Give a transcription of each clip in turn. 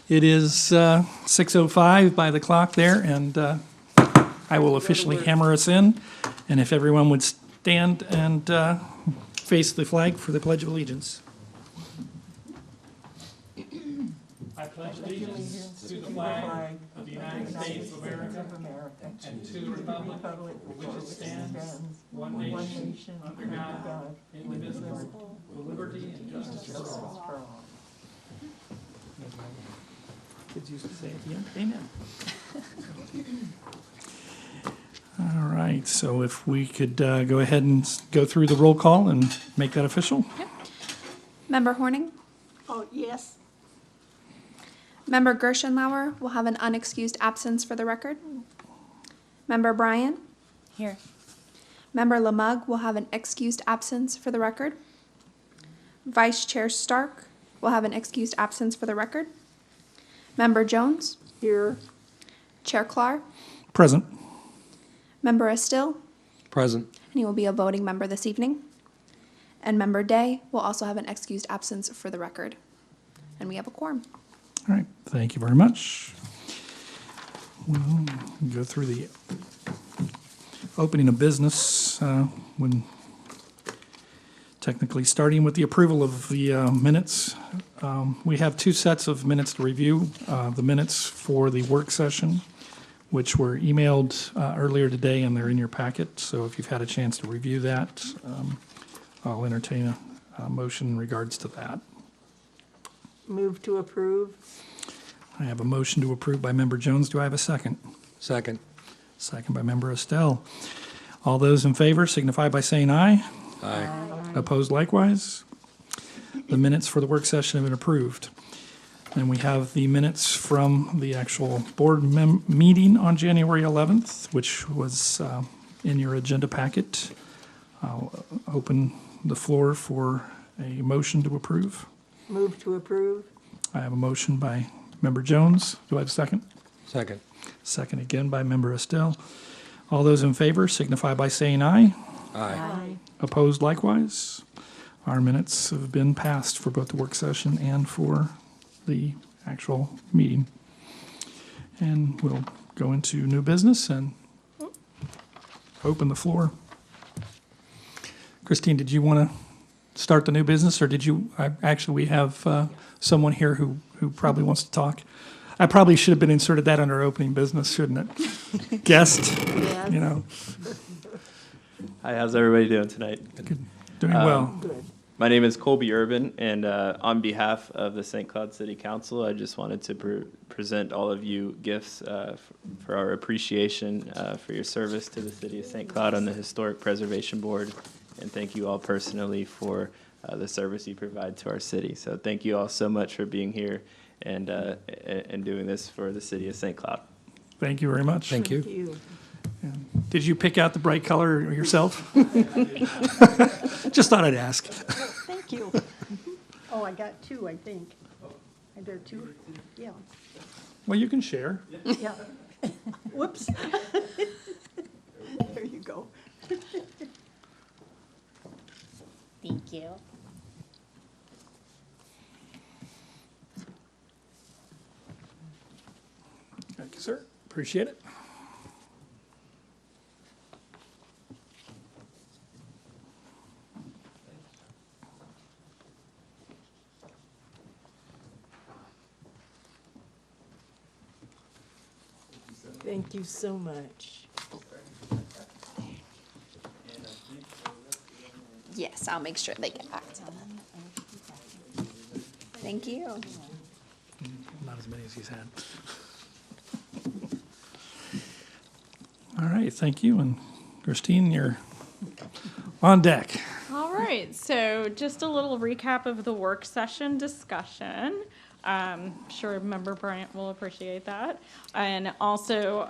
It is 6:05 by the clock there, and I will officially hammer us in. And if everyone would stand and face the flag for the Pledge of Allegiance. I pledge allegiance to the flag of the United States of America and to the republic for which it stands, one nation, under God, indivisible, with liberty and justice for all. Kids used to say at the end, amen. All right, so if we could go ahead and go through the roll call and make that official. Yep. Member Horning? Oh, yes. Member Gershenlauer will have an unexcused absence for the record. Member Bryan? Here. Member Lamug will have an excused absence for the record. Vice Chair Stark will have an excused absence for the record. Member Jones? Here. Chair Clark? Present. Member Estill? Present. And he will be a voting member this evening. And Member Day will also have an excused absence for the record. And we have a quorum. All right, thank you very much. We'll go through the opening of business when technically starting with the approval of the minutes. We have two sets of minutes to review. The minutes for the work session, which were emailed earlier today, and they're in your packet. So if you've had a chance to review that, I'll entertain a motion in regards to that. Move to approve. I have a motion to approve by Member Jones. Do I have a second? Second. Second by Member Estelle. All those in favor signify by saying aye. Aye. Opposed likewise. The minutes for the work session have been approved. And we have the minutes from the actual board meeting on January 11th, which was in your agenda packet. I'll open the floor for a motion to approve. Move to approve. I have a motion by Member Jones. Do I have a second? Second. Second again by Member Estelle. All those in favor signify by saying aye. Aye. Opposed likewise. Our minutes have been passed for both the work session and for the actual meeting. And we'll go into new business and open the floor. Christine, did you want to start the new business, or did you, actually, we have someone here who probably wants to talk. I probably should have been inserted that under opening business, shouldn't it? Guest, Yes. you know, Hi, how's everybody doing tonight? doing well. Good. My name is Colby Urban, and on behalf of the St. Cloud City Council, I just wanted to present all of you gifts for our appreciation for your service to the City of St. Cloud on the Historic Preservation Board, and thank you all personally for the service you provide to our city. So thank you all so much for being here and doing this for the City of St. Cloud. Thank you very much. Thank you. Thank you. Did you pick out the bright color yourself? Just thought I'd ask. Thank you. Oh, I got two, I think. Are there two? Yeah. Well, you can share. Yeah. Whoops. There you go. Thank you. Thank you, sir. Appreciate it. Thank you so much. Yes, I'll make sure they get back to them. Thank you. Not as many as he's had. All right, thank you. And Christine, you're on deck. All right, so just a little recap of the work session discussion. Sure Member Bryant will appreciate that. And also,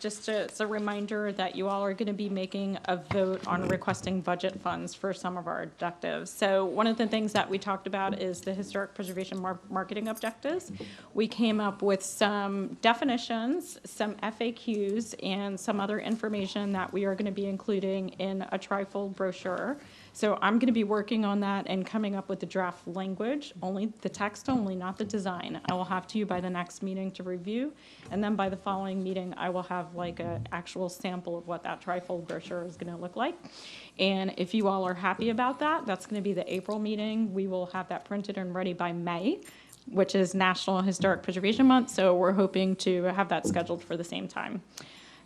just as a reminder that you all are going to be making a vote on requesting budget funds for some of our objectives. So one of the things that we talked about is the historic preservation marketing objectives. We came up with some definitions, some FAQs, and some other information that we are going to be including in a trifold brochure. So I'm going to be working on that and coming up with the draft language, only the text only, not not the design. I will have to you by the next meeting to review, and then by the following meeting, I will have like an actual sample of what that trifold brochure is gonna look like. And if you all are happy about that, that's gonna be the April meeting. We will have that printed and ready by May, which is National Historic Preservation Month, so we're hoping to have that scheduled for the same time.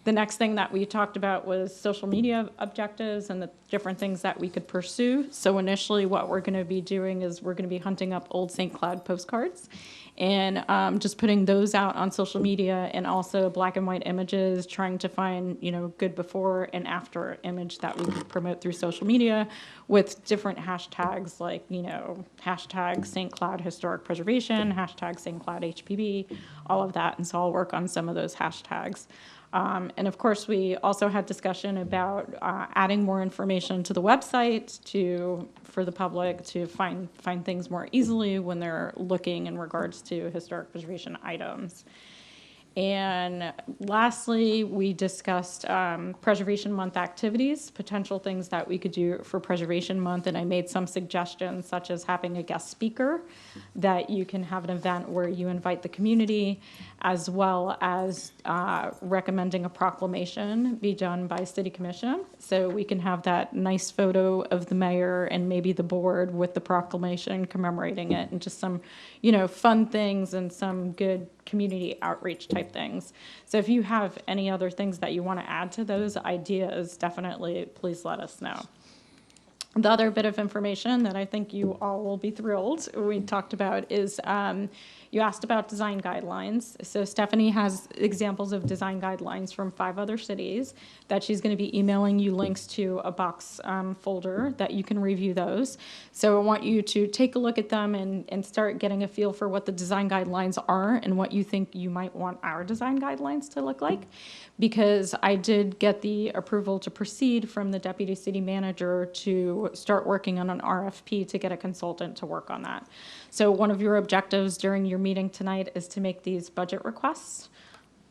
The next thing that we talked about was social media objectives and the different things that we could pursue. So initially, what we're gonna be doing is we're gonna be hunting up old St. Cloud postcards and just putting those out on social media, and also black and white images, trying to find, good before and after image that we could promote through social media with different hashtags like, hashtag St. Cloud Historic Preservation, hashtag St. Cloud HPB, all of that. And so I'll work on some of those hashtags. And of course, we also had discussion about adding more information to the website for the public to find things more easily when they're looking in regards to historic preservation items. And lastly, we discussed Preservation Month activities, potential things that we could do for Preservation Month. And I made some suggestions, such as having a guest speaker, that you can have an event where you invite the community, as well as recommending a proclamation be done by City Commission. So we can have that nice photo of the mayor and maybe the board with the proclamation commemorating it, and just some, fun things and some good community outreach type things. So if you have any other things that you want to add to those ideas, definitely please let us know. The other bit of information that I think you all will be thrilled we talked about is you asked about design guidelines. So Stephanie has examples of design guidelines from 5 other cities that she's going to be emailing you links to a box folder that you can review those. So I want you to take a look at them and start getting a feel for what the design guidelines are and what you think you might want our design guidelines to look like. Because I did get the approval to proceed from the deputy city manager to start working on an RFP to get a consultant to work on that. So one of your objectives during your meeting tonight is to make these budget requests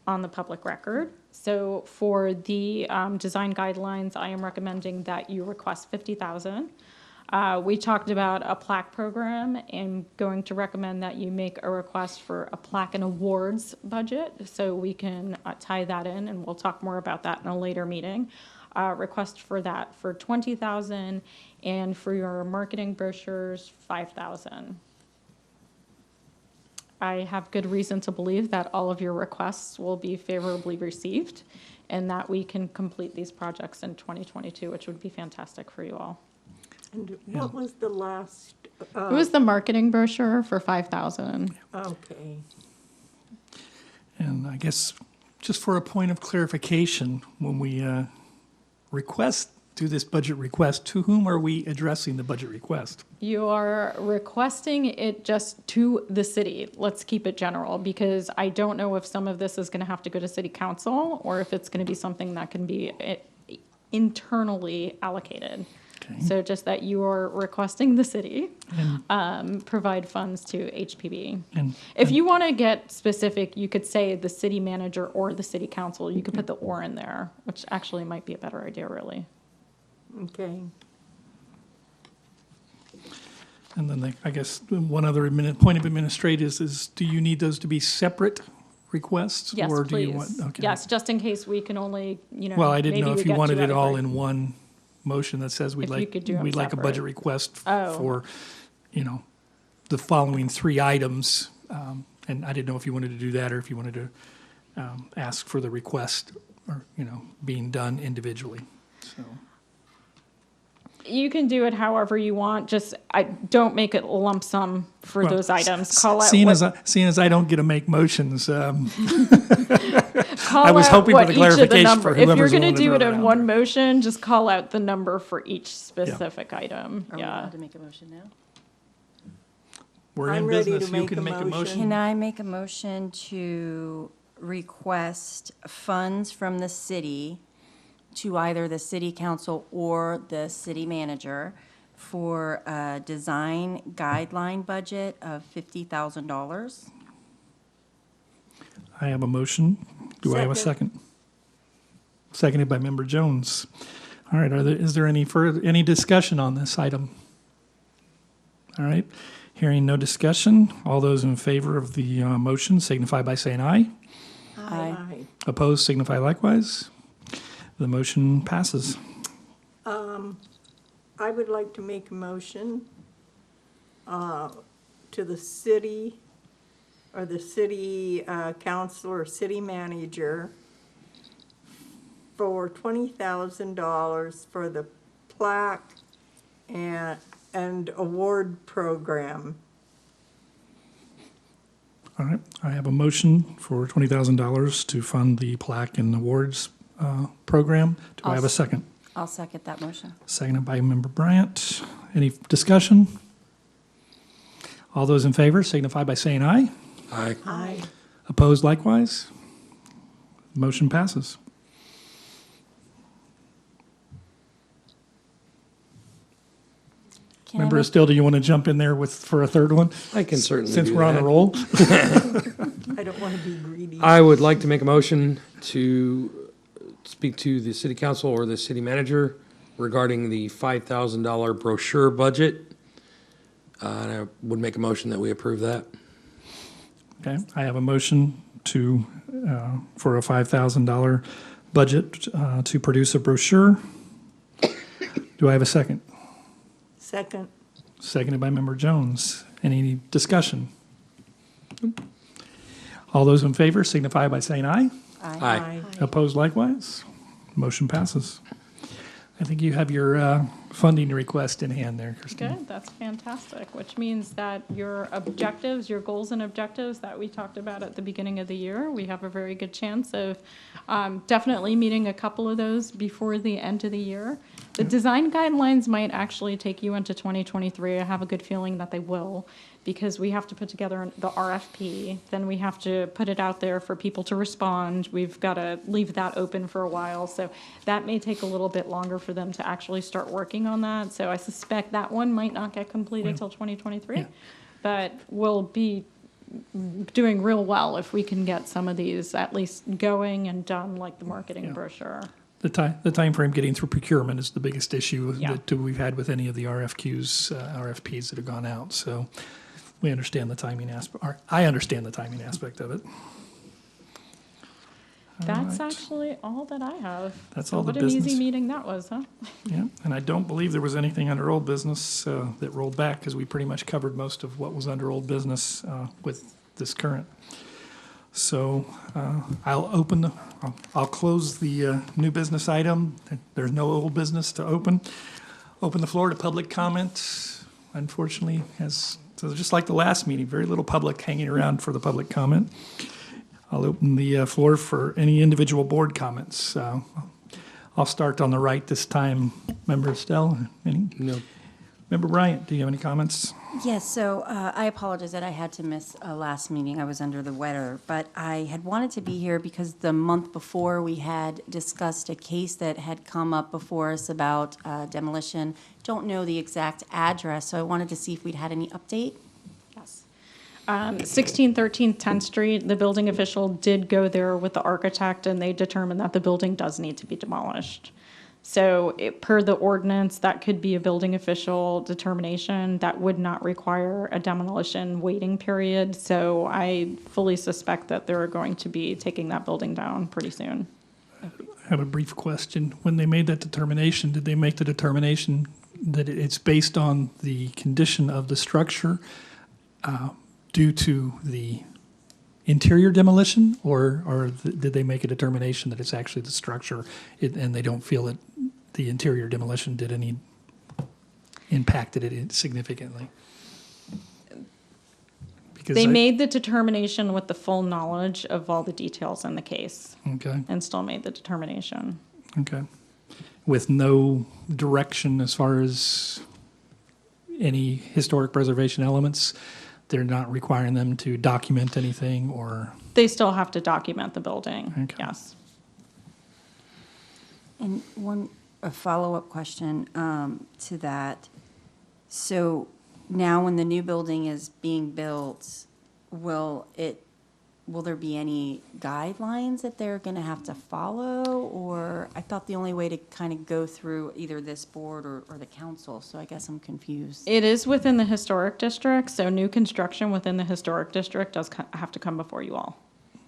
on the public record. So for the design guidelines, I am recommending that you request $50,000. We talked about a plaque program and going to recommend that you make a request for a plaque and awards budget, so we can tie that in, and we'll talk more about that in a later meeting. Request for that for $20,000, and for your marketing brochures, $5,000. I have good reason to believe that all of your requests will be favorably received, and that we can complete these projects in 2022, which would be fantastic for you all. And what was the last? It was the marketing brochure for $5,000. Okay. And I guess just for a point of clarification, when we do this budget request, to whom are we addressing the budget request? You are requesting it just to the city. Let's keep it general, because I don't know if some of this is going to have to go to city council or if it's going to be something that can be internally allocated. Okay. So just that you are requesting the city provide funds to HPB. If you want to get specific, you could say the city manager or the city council. You could put the "or" in there, which actually might be a better idea, really. Okay. And then I guess one other point of administrative is do you need those to be separate requests? Yes, or do please. you want, okay. Yes, just in case we can only, Well, I didn't know maybe if we you get wanted two it out of all three. in one motion that says If you could do 'em we'd like a budget separate. request Oh. for, the following 3 items. And I didn't know if you wanted to do that or if you wanted to ask for the request or, being done individually. So, You can do it however you want, just don't make it lump sum for well, those items. Call out seeing what, as I don't get to make motions, call I was out hoping for what the each of clarification number- for If you're whoever's gonna willing to do throw it it in out one there. motion, just call out the number for each specific item, Are we yeah. allowed to make a motion now? We're I'm in ready to business. You make can a make a motion. motion. Can I make a motion to request funds from the city to either the city council or the city manager for a design guideline budget of $50,000? I have a motion. Do I have a Second. second? Seconded by Member Jones. All right, is there any discussion on this item? All right, Hearing no discussion, all those in favor of the motion signify by saying aye. Aye. Opposed signify likewise. The motion passes. I would like to make a motion to the city, or the city council or city manager for $20,000 for the plaque and award program. All right, I have a motion for $20,000 to fund the plaque and awards program. Do I have a second? I'll second that motion. Seconded by Member Bryant. Any discussion? All those in favor signify by saying aye. Aye. Aye. Opposed likewise. Motion passes. Can I Member make- Estelle, do you want to jump in there for a third one? I can certainly Since do we're on a that. roll. I don't want to be greedy. I would like to make a motion to speak to the city council or the city manager regarding the $5,000 brochure budget. And I would make a motion that we approve that. Okay, I have a motion to, for a $5,000 budget to produce a brochure. Do I have a second? Second. Seconded by Member Jones. Any discussion? All those in favor signify by saying aye. Aye. Opposed likewise. Motion passes. I think you have your funding request in hand there, Christine. Good, that's fantastic, which means that your objectives, your goals and objectives that we talked about at the beginning of the year, we have a very good chance of definitely meeting a couple of those before the end of the year. The design guidelines might actually take you into 2023. I have a good feeling that they will, because we have to put together the RFP, then we have to put it out there for people to respond. We've got to leave that open for a while, so that may take a little bit longer for them to actually start working on that. So I suspect that one might not get completed till 2023, Yeah. but we'll be doing real well if we can get some of these at least going and done, like the marketing Yeah. brochure. The time frame getting through procurement is the biggest issue Yeah. that we've had with any of the RFQs, RFPs that have gone out. So we understand the timing aspect, or I understand the timing aspect of it. That's right. actually all that I have. That's So all the what an easy business. meeting that was, huh? Yeah, and I don't believe there was anything under old business that rolled back, because we pretty much covered most of what was under old business with this current. So I'll close the new business item. There's no old business to open. Open the floor to public comment. Unfortunately, so just like the last meeting, very little public hanging around for the public comment. I'll open the floor for any individual board comments. I'll start on the right this time. Member Estelle, any? No. Member Bryant, do you have any comments? Yes, so I apologize that I had to miss a last meeting. I was under the weather. But I had wanted to be here because the month before, we had discussed a case that had come up before us about demolition. Don't know the exact address, so I wanted to see if we'd had any update. Yes. 1613 10th Street, the building official did go there with the architect, and they determined that the building does need to be demolished. So per the ordinance, that could be a building official determination. That would not require a demolition waiting period. So I fully suspect that they're going to be taking that building down pretty soon. I have a brief question. When they made that determination, did they make the determination that it's based on the condition of the structure due to the interior demolition, or did they make a determination that it's actually the structure and they don't feel that the interior demolition impacted it significantly? Because They made the determination with the full knowledge of all the details in the case Okay, and still made the determination. okay. With no direction as far as any historic preservation elements, they're not requiring them to document anything, or? They still have to document the building, Okay. yes. And a follow-up question to that. So now when the new building is being built, will it will there be any guidelines that they're going to have to follow? Or I thought the only way to kind of go through either this board or the council, so I guess I'm confused. It is within the historic district, so new construction within the historic district does have to come before you all.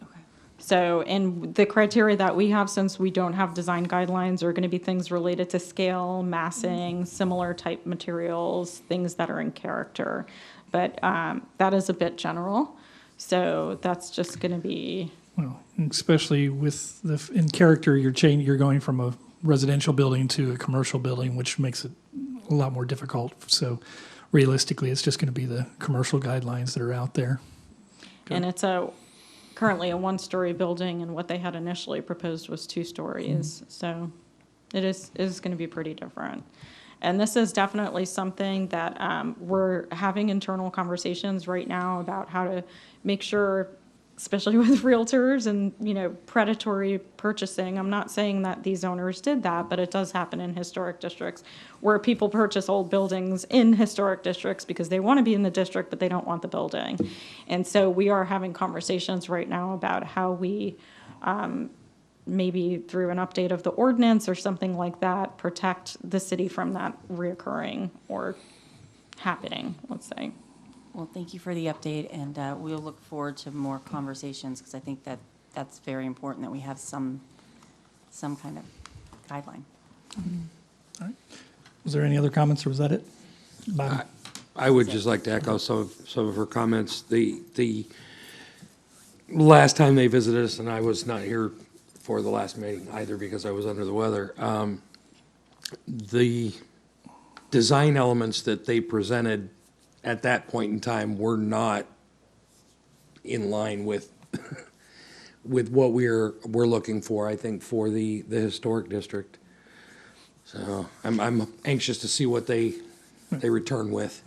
Okay. So, and the criteria that we have, since we don't have design guidelines, are going to be things related to scale, massing, similar type materials, things that are in character. But that is a bit general, so that's just going to be, Well, especially with in character, you're going from a residential building to a commercial building, which makes it a lot more difficult. So realistically, it's just going to be the commercial guidelines that are out there. and it's currently a one-story building, and what they had initially proposed was 2 stories. So it is going to be pretty different. And this is definitely something that we're having internal conversations right now about how to make sure, especially with realtors and, predatory purchasing. I'm not saying that these owners did that, but it does happen in historic districts where people purchase old buildings in historic districts because they want to be in the district, but they don't want the building. And so we are having conversations right now about how we, maybe through an update of the ordinance or something like that, protect the city from that reoccurring or happening, let's say. Well, thank you for the update, and we'll look forward to more conversations, because I think that that's very important that we have some kind of guideline. Was there any other comments, or was that it? Bob? I would just like to echo some of her comments. The last time they visited us, and I was not here for the last meeting either because I was under the weather, the design elements that they presented at that point in time were not in line with with what we're looking for, I think, for the historic district. So I'm anxious to see what they return with.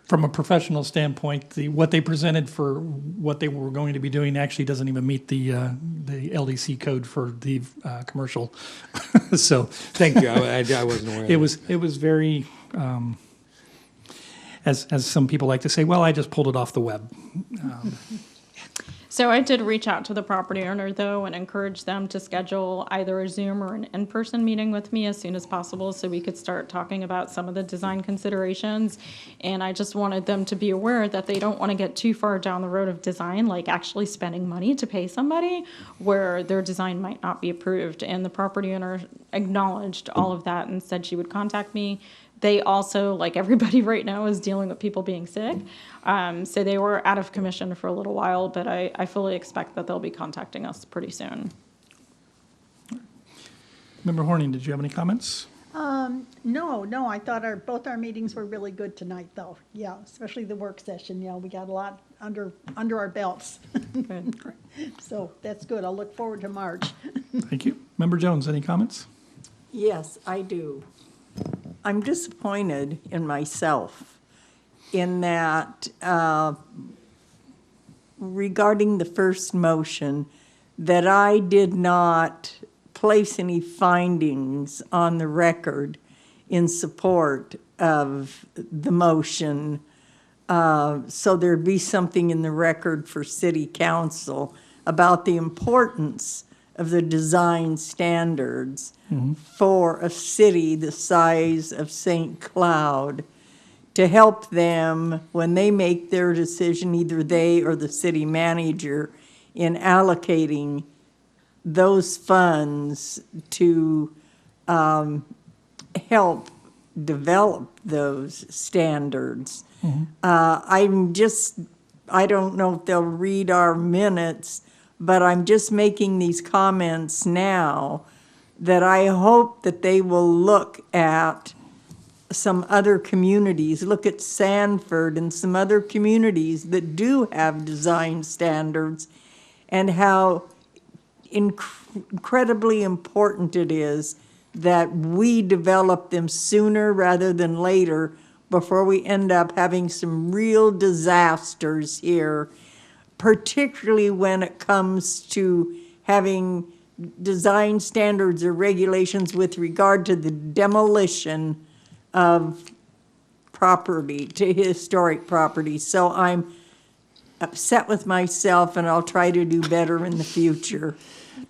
From a professional standpoint, what they presented for what they were going to be doing actually doesn't even meet the LDC code for the commercial. So Thank you. I wasn't aware of it was very, as some people like to say, well, I just pulled it off the web. So I did reach out to the property owner, though, and encourage them to schedule either a Zoom or an in-person meeting with me as soon as possible so we could start talking about some of the design considerations. And I just wanted them to be aware that they don't want to get too far down the road of design, like actually spending money to pay somebody where their design might not be approved. And the property owner acknowledged all of that and said she would contact me. They also, like everybody right now, is dealing with people being sick. So they were out of commission for a little while, but I fully expect that they'll be contacting us pretty soon. Member Horning, did you have any comments? No, I thought both our meetings were really good tonight, though. Yeah, especially the work session, we got a lot under our belts. Good. So that's good. I'll look forward to March. Thank you. Member Jones, any comments? Yes, I do. I'm disappointed in myself in that regarding the first motion, that I did not place any findings on the record in support of the motion, so there'd be something in the record for city council about the importance of the design standards for a city the size of St. Cloud, to help them when they make their decision, either they or the city manager, in allocating those funds to help develop those standards. I don't know if they'll read our minutes, but I'm just making these comments now that I hope that they will look at some other communities, look at Sanford and some other communities that do have design standards, and how incredibly important it is that we develop them sooner rather than later, before we end up having some real disasters here, particularly when it comes to having design standards or regulations with regard to the demolition of property, to historic property. So I'm upset with myself, and I'll try to do better in the future.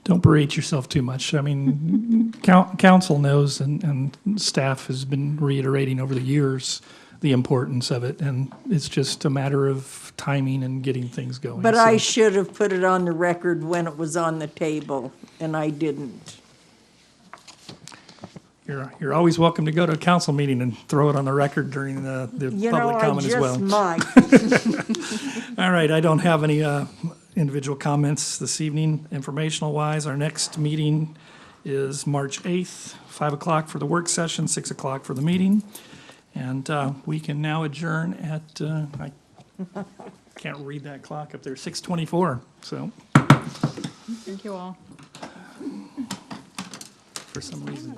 Don't berate yourself too much. I mean, council knows and staff has been reiterating over the years the importance of it, and it's just a matter of timing and getting things going. But I So should have put it on the record when it was on the table, and I didn't. You're always welcome to go to a council meeting and throw it on the record during the You know, public I comment as well. just might. All right, I don't have any individual comments this evening, informational wise. Our next meeting is March 8th, 5 o'clock for the work session, 6 o'clock for the meeting. And we can now adjourn at, I can't read that clock up there, 6:24. So Thank you all. for some reason.